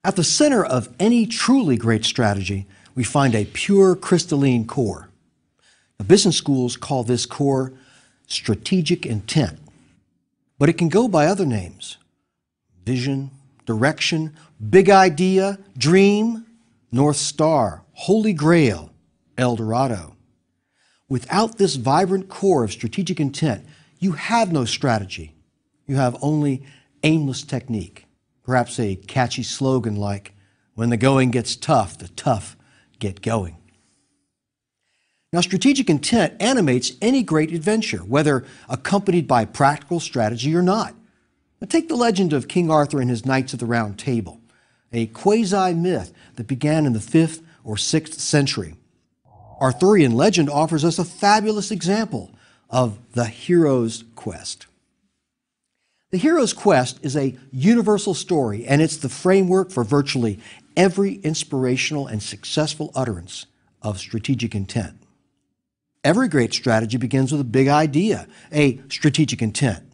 At the center of any truly great strategy, we find a pure crystalline core. The business schools call this core strategic intent, but it can go by other names: vision, direction, big idea, dream, North Star, Holy Grail, El Dorado. Without this vibrant core of strategic intent, you have no strategy. You have only aimless technique, perhaps a catchy slogan like, "When the going gets tough, the tough get going." Now, strategic intent animates any great adventure, whether accompanied by practical strategy or not. Now, take the legend of King Arthur and his Knights of the Round Table, a quasi-myth that began in the 5th or 6th century. Arthurian legend offers us a fabulous example of the hero's quest. The hero's quest is a universal story, and it's the framework for virtually every inspirational and successful utterance of strategic intent. Every great strategy begins with a big idea, a strategic intent.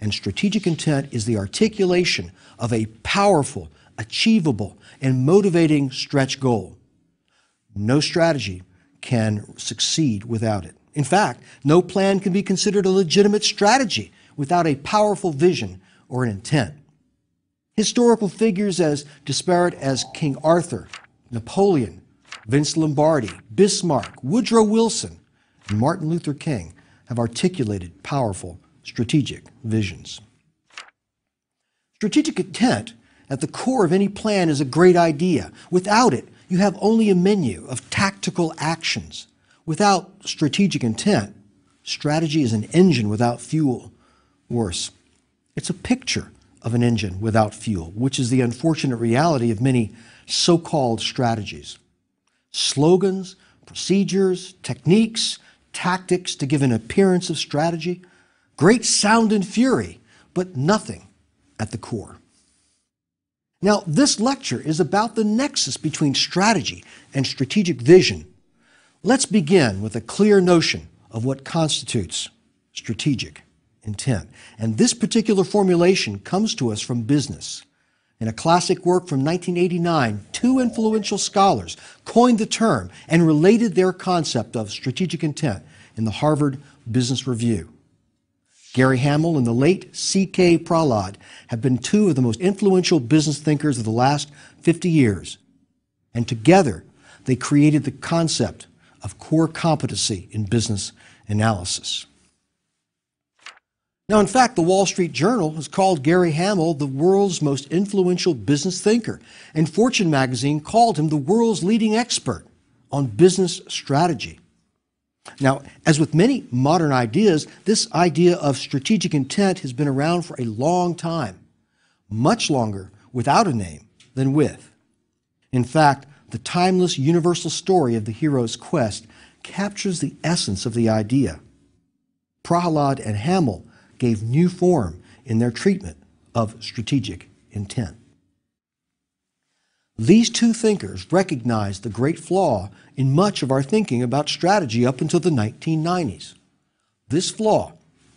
And strategic intent is the articulation of a powerful, achievable, and motivating stretch goal. No strategy can succeed without it. In fact, no plan can be considered a legitimate strategy without a powerful vision or an intent. Historical figures as disparate as King Arthur, Napoleon, Vince Lombardi, Bismarck, Woodrow Wilson, and Martin Luther King have articulated powerful strategic visions. Strategic intent at the core of any plan is a great idea. Without it, you have only a menu of tactical actions. Without strategic intent, strategy is an engine without fuel. Worse, it's a picture of an engine without fuel, which is the unfortunate reality of many so-called strategies. Slogans, procedures, techniques, tactics to give an appearance of strategy, great sound and fury, but nothing at the core. Now, this lecture is about the nexus between strategy and strategic vision. Let's begin with a clear notion of what constitutes strategic intent. And this particular formulation comes to us from business. In a classic work from 1989, two influential scholars coined the term and related their concept of strategic intent in the Harvard Business Review. Gary Hamel and the late C.K. Prahalad have been two of the most influential business thinkers of the last 50 years. And together, they created the concept of core competency in business analysis. Now, in fact, the Wall Street Journal has called Gary Hamel the world's most influential business thinker, and Fortune magazine called him the world's leading expert on business strategy. Now, as with many modern ideas, this idea of strategic intent has been around for a long time, much longer without a name than with. In fact, the timeless universal story of the hero's quest captures the essence of the idea. Prahalad and Hamel gave new form in their treatment of strategic intent. These two thinkers recognized the great flaw in much of our thinking about strategy up until the 1990s. This flaw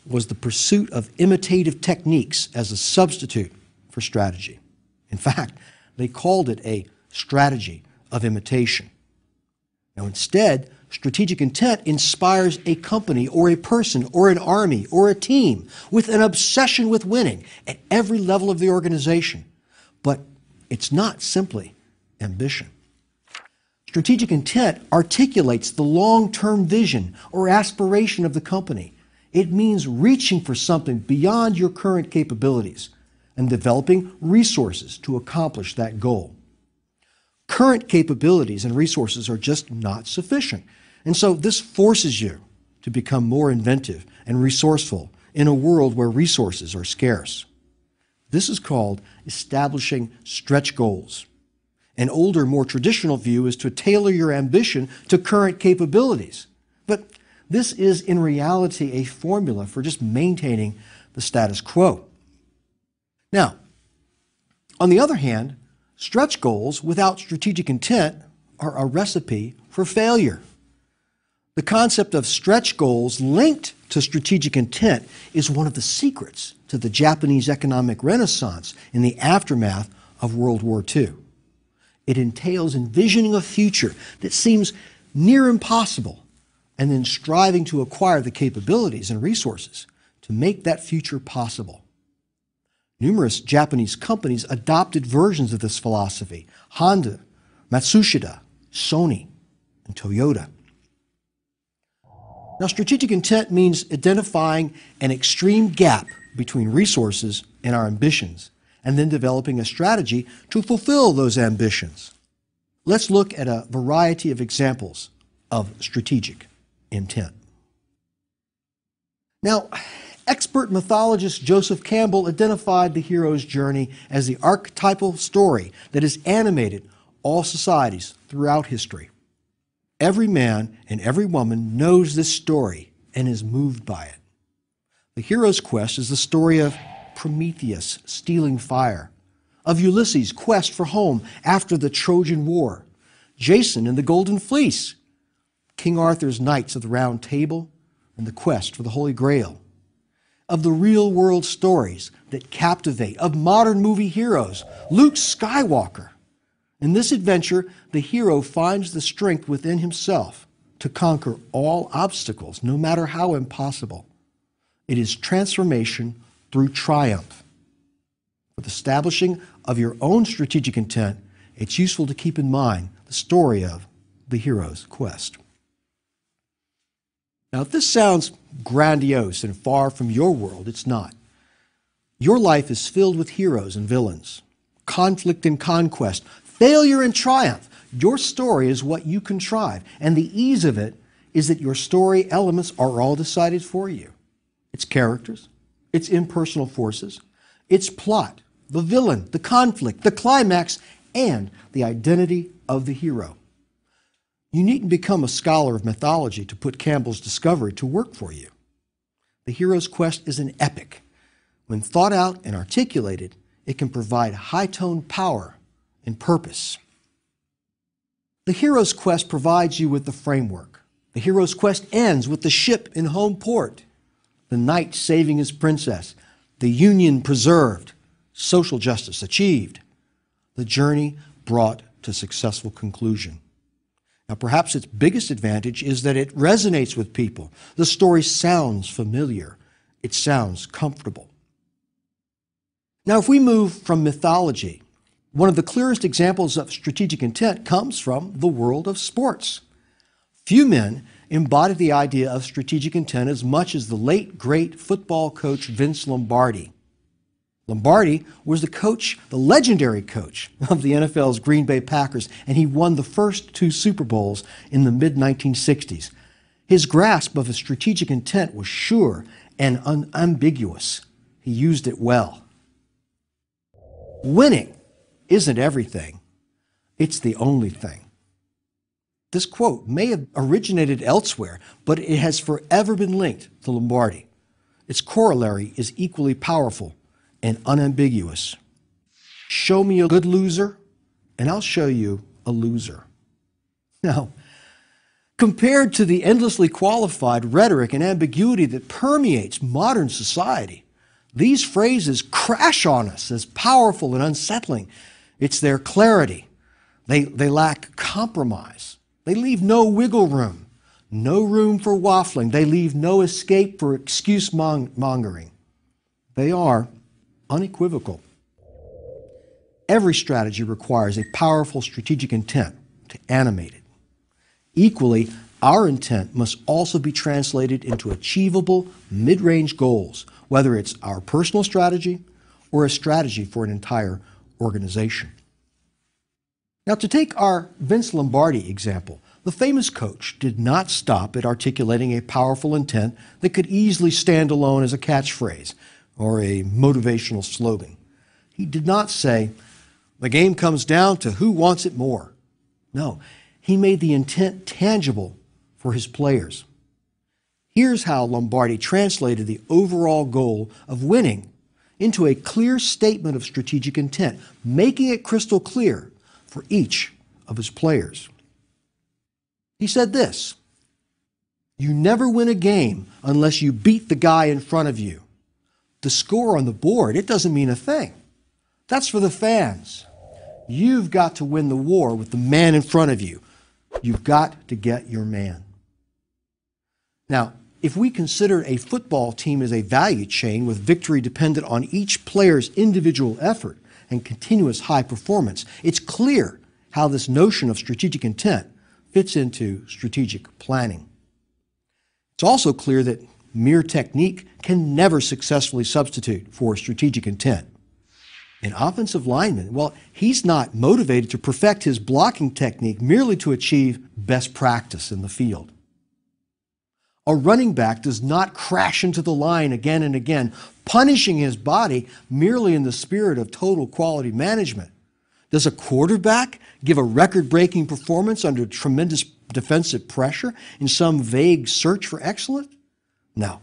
was the pursuit of imitative techniques as a substitute for strategy. In fact, they called it a strategy of imitation. Now, instead, strategic intent inspires a company or a person or an army or a team with an obsession with winning at every level of the organization. But it's not simply ambition. Strategic intent articulates the long-term vision or aspiration of the company. It means reaching for something beyond your current capabilities and developing resources to accomplish that goal. Current capabilities and resources are just not sufficient. And so this forces you to become more inventive and resourceful in a world where resources are scarce. This is called establishing stretch goals. An older, more traditional view is to tailor your ambition to current capabilities. But this is in reality a formula for just maintaining the status quo. Now, on the other hand, stretch goals without strategic intent are a recipe for failure. The concept of stretch goals linked to strategic intent is one of the secrets to the Japanese economic renaissance in the aftermath of World War II. It entails envisioning a future that seems near impossible and then striving to acquire the capabilities and resources to make that future possible. Numerous Japanese companies adopted versions of this philosophy: Honda, Matsushita, Sony, and Toyota. Now, strategic intent means identifying an extreme gap between resources and our ambitions, and then developing a strategy to fulfill those ambitions. Let's look at a variety of examples of strategic intent. Now, expert mythologist Joseph Campbell identified the hero's journey as the archetypal story that has animated all societies throughout history. Every man and every woman knows this story and is moved by it. The hero's quest is the story of Prometheus stealing fire, of Ulysses' quest for home after the Trojan War, Jason and the Golden Fleece, King Arthur's Knights of the Round Table, and the quest for the Holy Grail, of the real-world stories that captivate, of modern movie heroes, Luke Skywalker. In this adventure, the hero finds the strength within himself to conquer all obstacles, no matter how impossible. It is transformation through triumph. With establishing of your own strategic intent, it's useful to keep in mind the story of the hero's quest. Now, if this sounds grandiose and far from your world, it's not. Your life is filled with heroes and villains, conflict and conquest, failure and triumph. Your story is what you contrive, and the ease of it is that your story elements are all decided for you. Its characters, its impersonal forces, its plot, the villain, the conflict, the climax, and the identity of the hero. You needn't become a scholar of mythology to put Campbell's discovery to work for you. The hero's quest is an epic. When thought out and articulated, it can provide high-toned power and purpose. The hero's quest provides you with the framework. The hero's quest ends with the ship in home port, the knight saving his princess, the union preserved, social justice achieved, the journey brought to successful conclusion. Now, perhaps its biggest advantage is that it resonates with people. The story sounds familiar. It sounds comfortable. Now, if we move from mythology, one of the clearest examples of strategic intent comes from the world of sports. Few men embodied the idea of strategic intent as much as the late, great football coach Vince Lombardi. Lombardi was the legendary coach of the NFL's Green Bay Packers, and he won the first 2 Super Bowls in the mid-1960s. His grasp of a strategic intent was sure and unambiguous. He used it well. Winning isn't everything. It's the only thing. This quote may have originated elsewhere, but it has forever been linked to Lombardi. Its corollary is equally powerful and unambiguous. Show me a good loser, and I'll show you a loser. Now, compared to the endlessly qualified rhetoric and ambiguity that permeates modern society, these phrases crash on us as powerful and unsettling. It's their clarity. They lack compromise. They leave no wiggle room, no room for waffling. They leave no escape for excuse mongering. They are unequivocal. Every strategy requires a powerful strategic intent to animate it. Equally, our intent must also be translated into achievable mid-range goals, whether it's our personal strategy or a strategy for an entire organization. Now, to take our Vince Lombardi example, the famous coach did not stop at articulating a powerful intent that could easily stand alone as a catchphrase or a motivational slogan. He did not say, "The game comes down to who wants it more." No, he made the intent tangible for his players. Here's how Lombardi translated the overall goal of winning into a clear statement of strategic intent, making it crystal clear for each of his players. He said this: "You never win a game unless you beat the guy in front of you. The score on the board, it doesn't mean a thing. That's for the fans. You've got to win the war with the man in front of you. You've got to get your man. Now, if we consider a football team as a value chain with victory dependent on each player's individual effort and continuous high performance, it's clear how this notion of strategic intent fits into strategic planning. It's also clear that mere technique can never successfully substitute for strategic intent. An offensive lineman, well, he's not motivated to perfect his blocking technique merely to achieve best practice in the field. A running back does not crash into the line again and again, punishing his body merely in the spirit of total quality management. Does a quarterback give a record-breaking performance under tremendous defensive pressure in some vague search for excellence? No,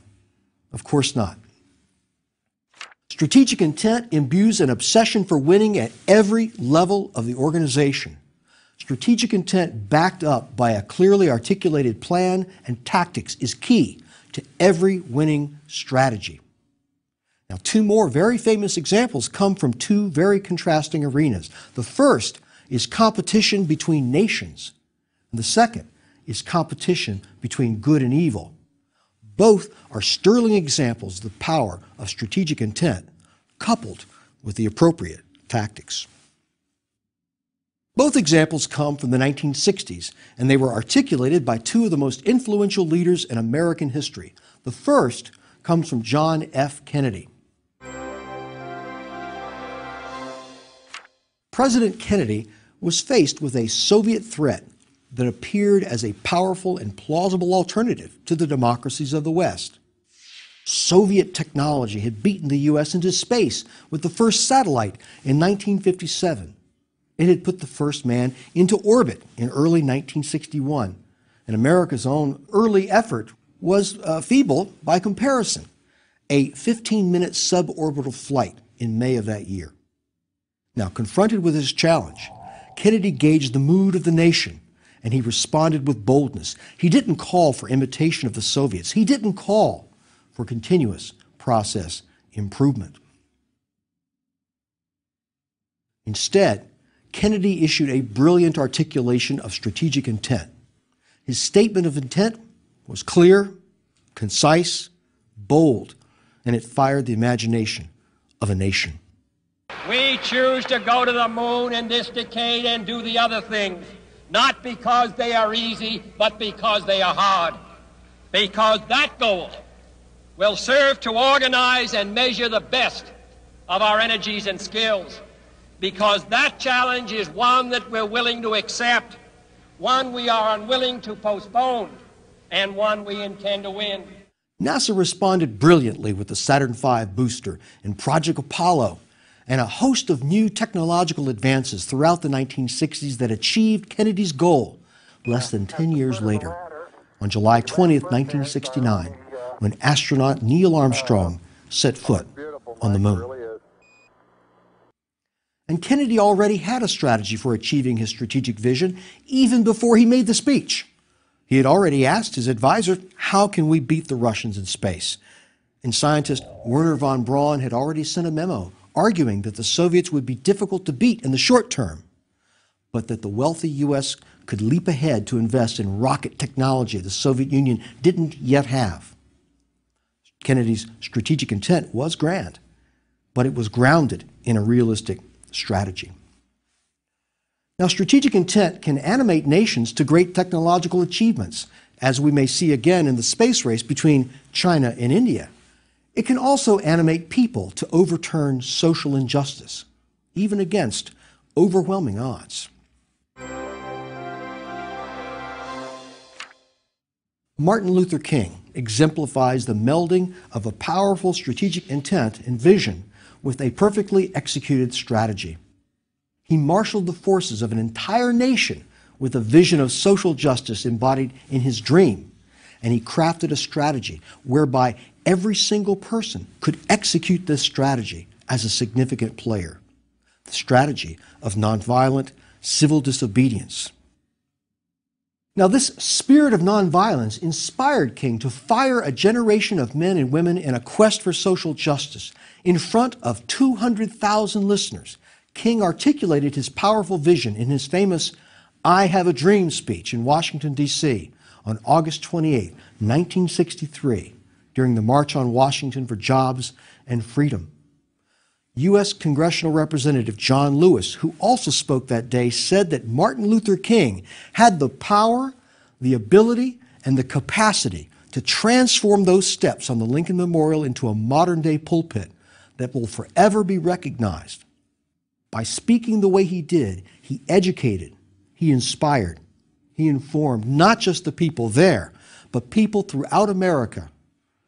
of course not. Strategic intent imbues an obsession for winning at every level of the organization. Strategic intent backed up by a clearly articulated plan and tactics is key to every winning strategy. Now, two more very famous examples come from two very contrasting arenas. The first is competition between nations, and the second is competition between good and evil. Both are sterling examples of the power of strategic intent coupled with the appropriate tactics. Both examples come from the 1960s, and they were articulated by two of the most influential leaders in American history. The first comes from John F. Kennedy. President Kennedy was faced with a Soviet threat that appeared as a powerful and plausible alternative to the democracies of the West. Soviet technology had beaten the U.S. into space with the first satellite in 1957. It had put the first man into orbit in early 1961, and America's own early effort was feeble by comparison, a 15-minute suborbital flight in May of that year. Now, confronted with this challenge, Kennedy gauged the mood of the nation, and he responded with boldness. He didn't call for imitation of the Soviets. He didn't call for continuous process improvement. Instead, Kennedy issued a brilliant articulation of strategic intent. His statement of intent was clear, concise, bold, and it fired the imagination of a nation. We choose to go to the moon in this decade and do the other things, not because they are easy, but because they are hard. Because that goal will serve to organize and measure the best of our energies and skills. Because that challenge is one that we're willing to accept, one we are unwilling to postpone, and one we intend to win. NASA responded brilliantly with the Saturn V booster and Project Apollo, and a host of new technological advances throughout the 1960s that achieved Kennedy's goal less than 10 years later, on July 20th, 1969, when astronaut Neil Armstrong set foot on the moon. And Kennedy already had a strategy for achieving his strategic vision even before he made the speech. He had already asked his advisor, how can we beat the Russians in space? And scientist Wernher von Braun had already sent a memo arguing that the Soviets would be difficult to beat in the short term, but that the wealthy U.S. could leap ahead to invest in rocket technology the Soviet Union didn't yet have. Kennedy's strategic intent was grand, but it was grounded in a realistic strategy. Now, strategic intent can animate nations to great technological achievements, as we may see again in the space race between China and India. It can also animate people to overturn social injustice, even against overwhelming odds. Martin Luther King exemplifies the melding of a powerful strategic intent and vision with a perfectly executed strategy. He marshaled the forces of an entire nation with a vision of social justice embodied in his dream, and he crafted a strategy whereby every single person could execute this strategy as a significant player, the strategy of nonviolent civil disobedience. Now, this spirit of nonviolence inspired King to fire a generation of men and women in a quest for social justice. In front of 200,000 listeners, King articulated his powerful vision in his famous "I Have a Dream" speech in Washington, D.C. on August 28, 1963, during the March on Washington for Jobs and Freedom. U.S. Congressional Representative John Lewis, who also spoke that day, said that Martin Luther King had the power, the ability, and the capacity to transform those steps on the Lincoln Memorial into a modern-day pulpit that will forever be recognized. By speaking the way he did, he educated, he inspired, he informed not just the people there, but people throughout America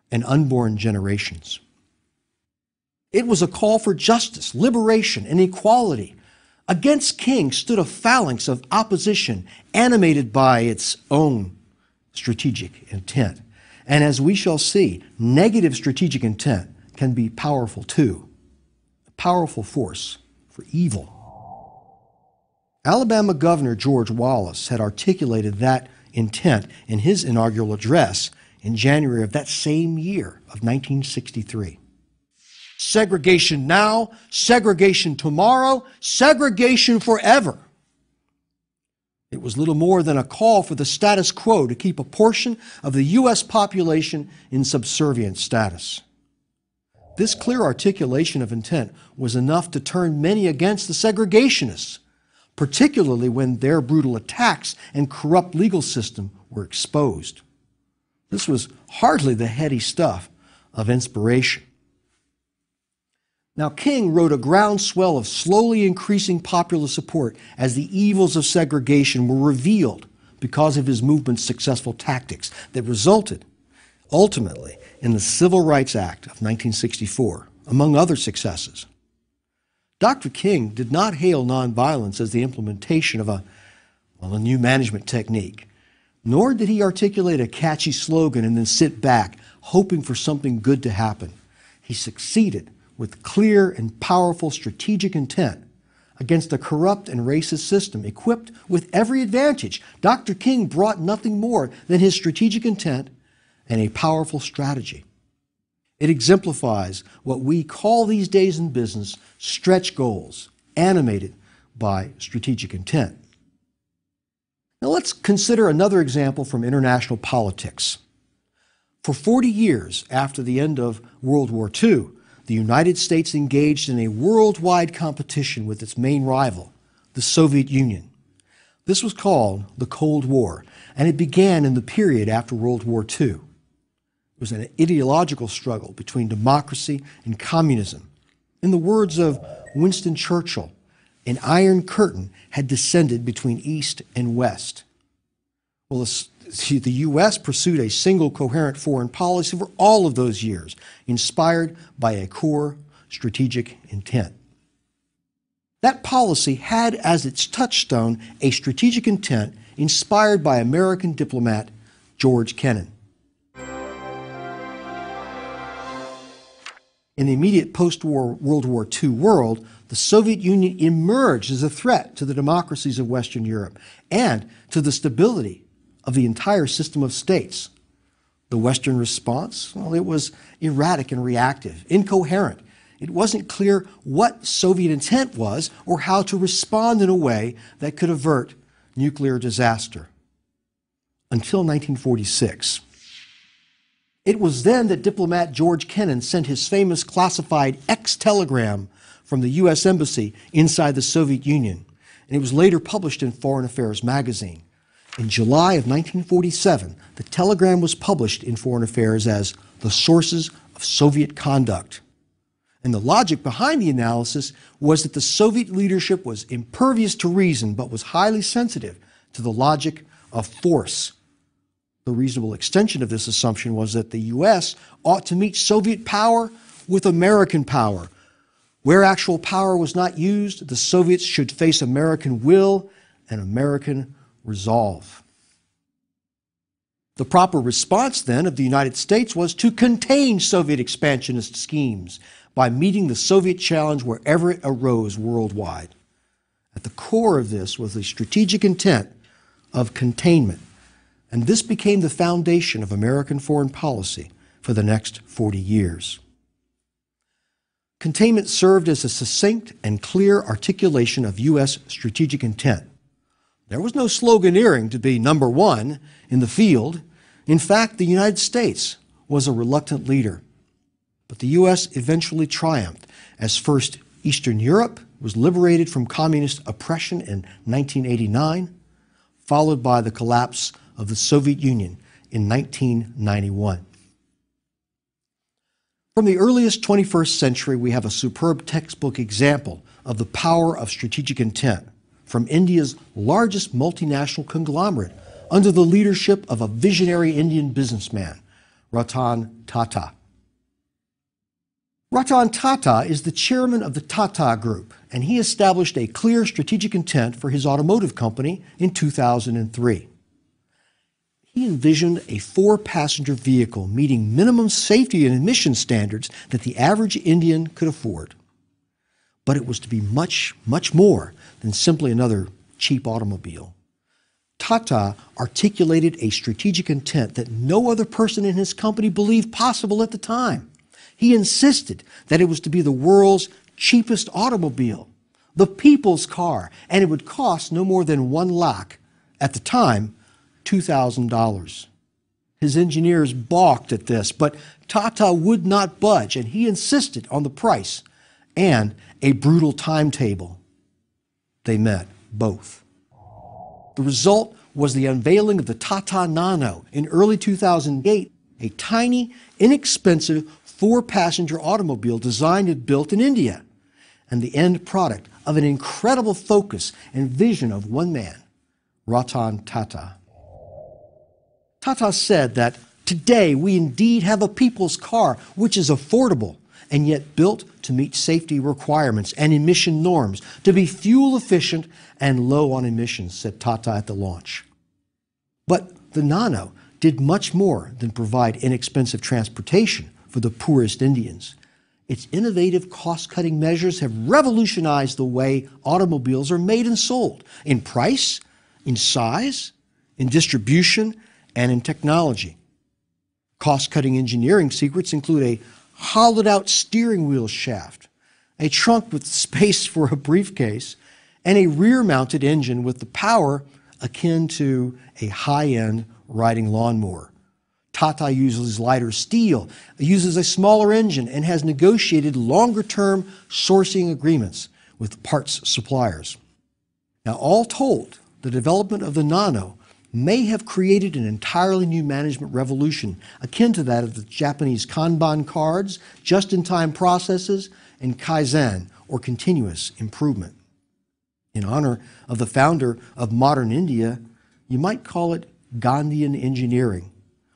and unborn generations. It was a call for justice, liberation, and equality. Against King stood a phalanx of opposition animated by its own strategic intent. And as we shall see, negative strategic intent can be powerful too, a powerful force for evil. Alabama Governor George Wallace had articulated that intent in his inaugural address in January of that same year of 1963. Segregation now, segregation tomorrow, segregation forever. It was little more than a call for the status quo to keep a portion of the U.S. population in subservient status. This clear articulation of intent was enough to turn many against the segregationists, particularly when their brutal attacks and corrupt legal system were exposed. This was hardly the heady stuff of inspiration. Now, King wrote a groundswell of slowly increasing popular support as the evils of segregation were revealed because of his movement's successful tactics that resulted, ultimately, in the Civil Rights Act of 1964, among other successes. Dr. King did not hail nonviolence as the implementation of a new management technique, nor did he articulate a catchy slogan and then sit back, hoping for something good to happen. He succeeded with clear and powerful strategic intent against a corrupt and racist system equipped with every advantage. Dr. King brought nothing more than his strategic intent and a powerful strategy. It exemplifies what we call these days in business stretch goals, animated by strategic intent. Now let's consider another example from international politics. For 40 years after the end of World War II, the United States engaged in a worldwide competition with its main rival, the Soviet Union. This was called the Cold War, and it began in the period after World War II. It was an ideological struggle between democracy and communism. In the words of Winston Churchill, an iron curtain had descended between East and West. Well, the U.S. pursued a single coherent foreign policy for all of those years, inspired by a core strategic intent. That policy had as its touchstone a strategic intent inspired by American diplomat George Kennan. In the immediate post-war World War II world, the Soviet Union emerged as a threat to the democracies of Western Europe and to the stability of the entire system of states. The Western response, well, it was erratic and reactive, incoherent. It wasn't clear what Soviet intent was or how to respond in a way that could avert nuclear disaster. Until 1946. It was then that diplomat George Kennan sent his famous classified X telegram from the U.S. Embassy inside the Soviet Union, and it was later published in Foreign Affairs magazine. In July of 1947, the telegram was published in Foreign Affairs as "The Sources of Soviet Conduct." And the logic behind the analysis was that the Soviet leadership was impervious to reason, but was highly sensitive to the logic of force. The reasonable extension of this assumption was that the U.S. ought to meet Soviet power with American power. Where actual power was not used, the Soviets should face American will and American resolve. The proper response then of the United States was to contain Soviet expansionist schemes by meeting the Soviet challenge wherever it arose worldwide. At the core of this was the strategic intent of containment, and this became the foundation of American foreign policy for the next 40 years. Containment served as a succinct and clear articulation of U.S. strategic intent. There was no sloganeering to be number one in the field. In fact, the United States was a reluctant leader. But the U.S. eventually triumphed as first Eastern Europe was liberated from communist oppression in 1989, followed by the collapse of the Soviet Union in 1991. From the earliest 21st century, we have a superb textbook example of the power of strategic intent from India's largest multinational conglomerate under the leadership of a visionary Indian businessman, Ratan Tata. Ratan Tata is the chairman of the Tata Group, and he established a clear strategic intent for his automotive company in 2003. He envisioned a 4-passenger vehicle meeting minimum safety and emission standards that the average Indian could afford. But it was to be much, much more than simply another cheap automobile. Tata articulated a strategic intent that no other person in his company believed possible at the time. He insisted that it was to be the world's cheapest automobile, the people's car, and it would cost no more than 1 lakh, at the time, $2,000. His engineers balked at this, but Tata would not budge, and he insisted on the price and a brutal timetable. They met, both. The result was the unveiling of the Tata Nano in early 2008, a tiny, inexpensive 4-passenger automobile designed and built in India, and the end product of an incredible focus and vision of one man, Ratan Tata. Tata said that today we indeed have a people's car which is affordable and yet built to meet safety requirements and emission norms, to be fuel efficient and low on emissions, said Tata at the launch. But the Nano did much more than provide inexpensive transportation for the poorest Indians. Its innovative cost-cutting measures have revolutionized the way automobiles are made and sold, in price, in size, in distribution, and in technology. Cost-cutting engineering secrets include a hollowed-out steering wheel shaft, a trunk with space for a briefcase, and a rear-mounted engine with the power akin to a high-end riding lawnmower. Tata uses lighter steel, uses a smaller engine, and has negotiated longer-term sourcing agreements with parts suppliers. Now, all told, the development of the Nano may have created an entirely new management revolution akin to that of the Japanese Kanban cards, just-in-time processes, and Kaizen, or continuous improvement. In honor of the founder of modern India, you might call it Gandhian engineering,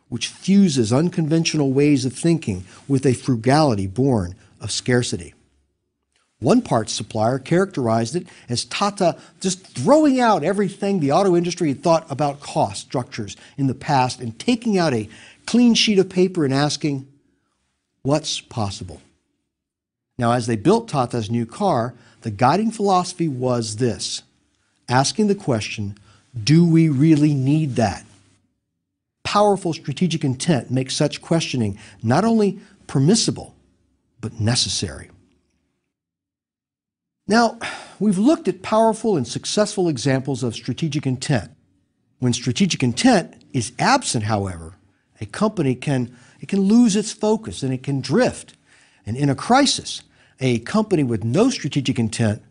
which fuses unconventional ways of thinking with a frugality born of scarcity. One parts supplier characterized it as Tata just throwing out everything the auto industry had thought about cost structures in the past and taking out a clean sheet of paper and asking, what's possible? Now, as they built Tata's new car, the guiding philosophy was this: asking the question, do we really need that? Powerful strategic intent makes such questioning not only permissible, but necessary. Now, we've looked at powerful and successful examples of strategic intent. When strategic intent is absent, however, a company can lose its focus and it can drift. And in a crisis, a company with no strategic intent,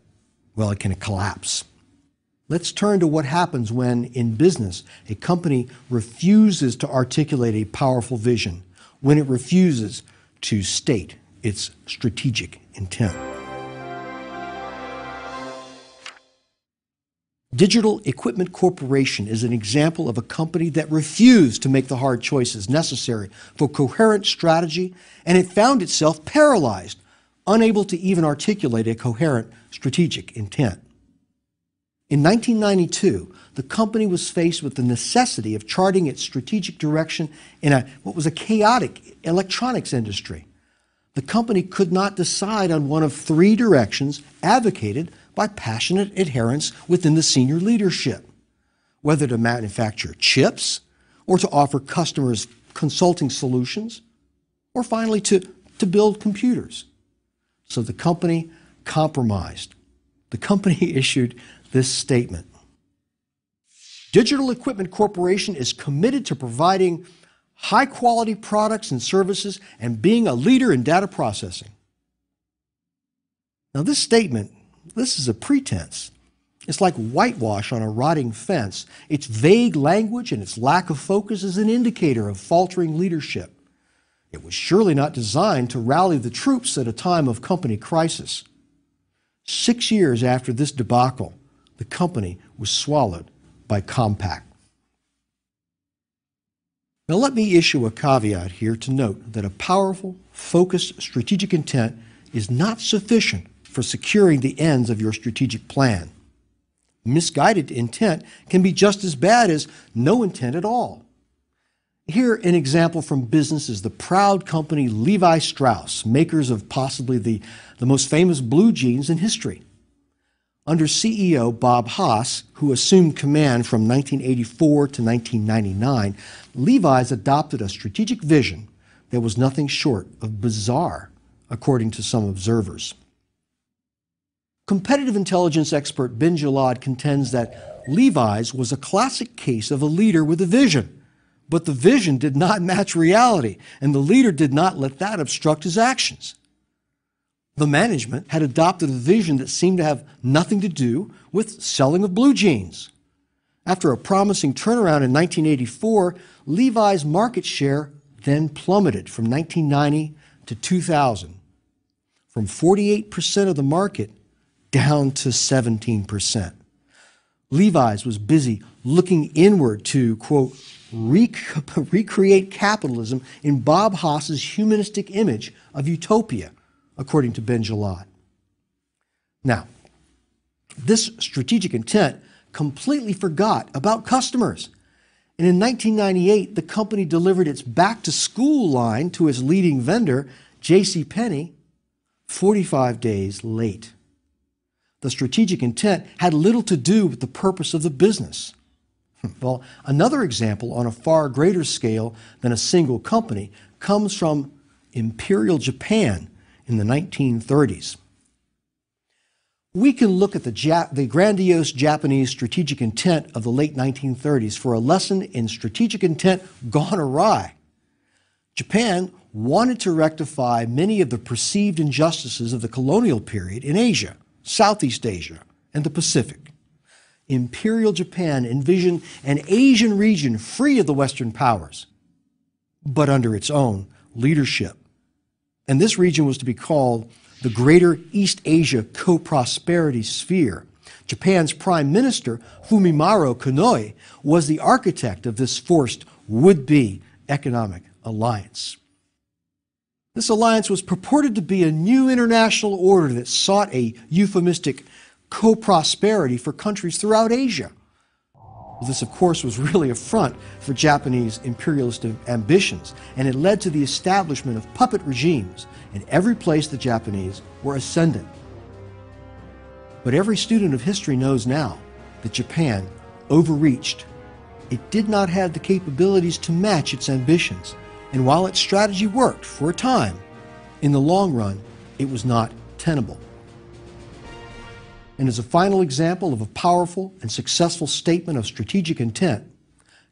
well, it can collapse. Let's turn to what happens when, in business, a company refuses to articulate a powerful vision, when it refuses to state its strategic intent. Digital Equipment Corporation is an example of a company that refused to make the hard choices necessary for coherent strategy, and it found itself paralyzed, unable to even articulate a coherent strategic intent. In 1992, the company was faced with the necessity of charting its strategic direction in what was a chaotic electronics industry. The company could not decide on one of 3 directions advocated by passionate adherents within the senior leadership, whether to manufacture chips or to offer customers consulting solutions, or finally to build computers. So the company compromised. The company issued this statement. Digital Equipment Corporation is committed to providing high-quality products and services and being a leader in data processing. Now this statement, this is a pretense. It's like whitewash on a rotting fence. Its vague language and its lack of focus is an indicator of faltering leadership. It was surely not designed to rally the troops at a time of company crisis. 6 years after this debacle, the company was swallowed by Compaq. Now let me issue a caveat here to note that a powerful, focused strategic intent is not sufficient for securing the ends of your strategic plan. Misguided intent can be just as bad as no intent at all. Here, an example from business is the proud company Levi Strauss, makers of possibly the most famous blue jeans in history. Under CEO Bob Haas, who assumed command from 1984 to 1999, Levi's adopted a strategic vision that was nothing short of bizarre, according to some observers. Competitive intelligence expert Ben Jalad contends that Levi's was a classic case of a leader with a vision, but the vision did not match reality, and the leader did not let that obstruct his actions. The management had adopted a vision that seemed to have nothing to do with selling of blue jeans. After a promising turnaround in 1984, Levi's market share then plummeted from 1990 to 2000, from 48% of the market down to 17%. Levi's was busy looking inward to, quote, recreate capitalism in Bob Haas's humanistic image of utopia, according to Ben Jalad. Now, this strategic intent completely forgot about customers. And in 1998, the company delivered its back-to-school line to its leading vendor, JCPenney, 45 days late. The strategic intent had little to do with the purpose of the business. Well, another example on a far greater scale than a single company comes from Imperial Japan in the 1930s. We can look at the grandiose Japanese strategic intent of the late 1930s for a lesson in strategic intent gone awry. Japan wanted to rectify many of the perceived injustices of the colonial period in Asia, Southeast Asia, and the Pacific. Imperial Japan envisioned an Asian region free of the Western powers, but under its own leadership. And this region was to be called the Greater East Asia Co-Prosperity Sphere. Japan's Prime Minister, Fumimaro Konoe, was the architect of this forced would-be economic alliance. This alliance was purported to be a new international order that sought a euphemistic co-prosperity for countries throughout Asia. This, of course, was really a front for Japanese imperialist ambitions, and it led to the establishment of puppet regimes in every place the Japanese were ascendant. But every student of history knows now that Japan overreached. It did not have the capabilities to match its ambitions, and while its strategy worked for a time, in the long run, it was not tenable. And as a final example of a powerful and successful statement of strategic intent,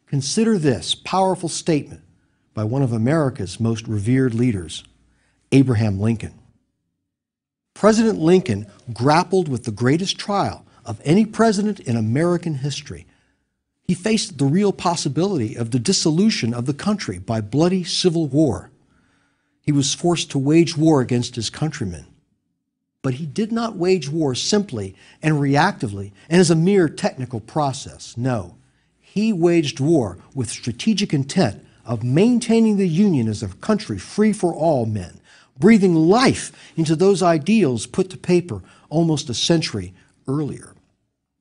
consider this powerful statement by one of America's most revered leaders, Abraham Lincoln. President Lincoln grappled with the greatest trial of any president in American history. He faced the real possibility of the dissolution of the country by bloody civil war. He was forced to wage war against his countrymen. But he did not wage war simply and reactively and as a mere technical process. No, he waged war with strategic intent of maintaining the Union as a country free for all men, breathing life into those ideals put to paper almost a century earlier.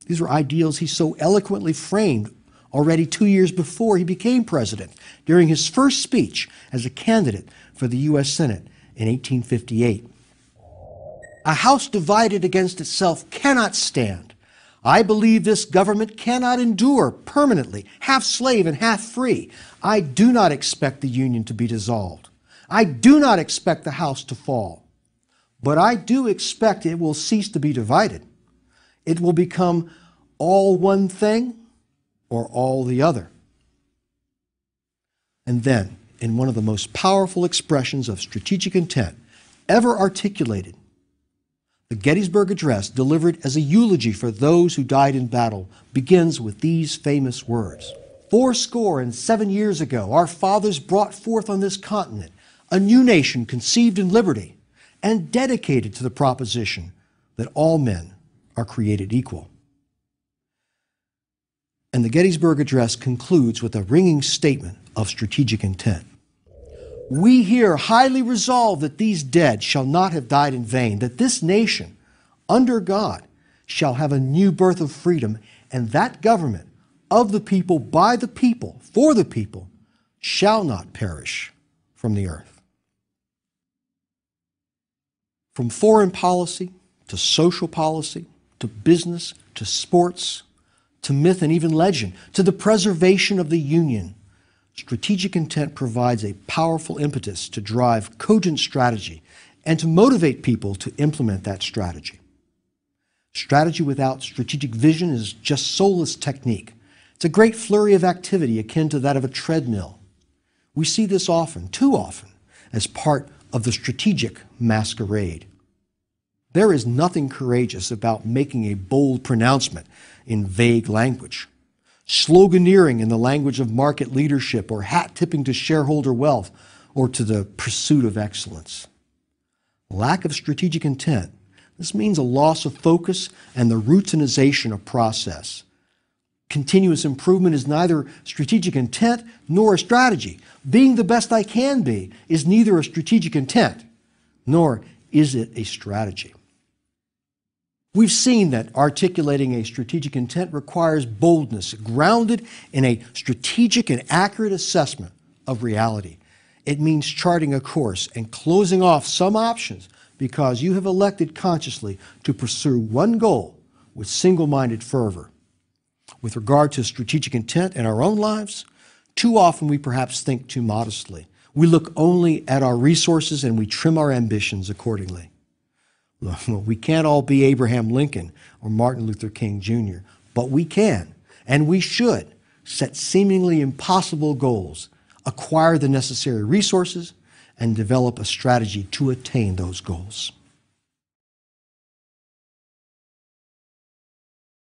These were ideals he so eloquently framed already 2 years before he became president, during his first speech as a candidate for the U.S. Senate in 1858. A house divided against itself cannot stand. I believe this government cannot endure permanently, half slave and half free. I do not expect the Union to be dissolved. I do not expect the house to fall. but I do expect it will cease to be divided. It will become all one thing or all the other. And then, in one of the most powerful expressions of strategic intent ever articulated, the Gettysburg Address, delivered as a eulogy for those who died in battle, begins with these famous words. 87 years ago, our fathers brought forth on this continent a new nation conceived in liberty and dedicated to the proposition that all men are created equal. And the Gettysburg Address concludes with a ringing statement of strategic intent. We here highly resolve that these dead shall not have died in vain, that this nation, under God, shall have a new birth of freedom, and that government of the people, by the people, for the people, shall not perish from the earth. From foreign policy to social policy, to business, to sports, to myth and even legend, to the preservation of the Union, strategic intent provides a powerful impetus to drive cogent strategy and to motivate people to implement that strategy. Strategy without strategic vision is just soulless technique. It's a great flurry of activity akin to that of a treadmill. We see this often, too often, as part of the strategic masquerade. There is nothing courageous about making a bold pronouncement in vague language, sloganeering in the language of market leadership, or hat-tipping to shareholder wealth or to the pursuit of excellence. Lack of strategic intent, this means a loss of focus and the routinization of process. Continuous improvement is neither strategic intent nor a strategy. Being the best I can be is neither a strategic intent nor is it a strategy. We've seen that articulating a strategic intent requires boldness, grounded in a strategic and accurate assessment of reality. It means charting a course and closing off some options because you have elected consciously to pursue one goal with single-minded fervor. With regard to strategic intent in our own lives, too often we perhaps think too modestly. We look only at our resources and we trim our ambitions accordingly. We can't all be Abraham Lincoln or Martin Luther King Jr., but we can, and we should, set seemingly impossible goals, acquire the necessary resources, and develop a strategy to attain those goals.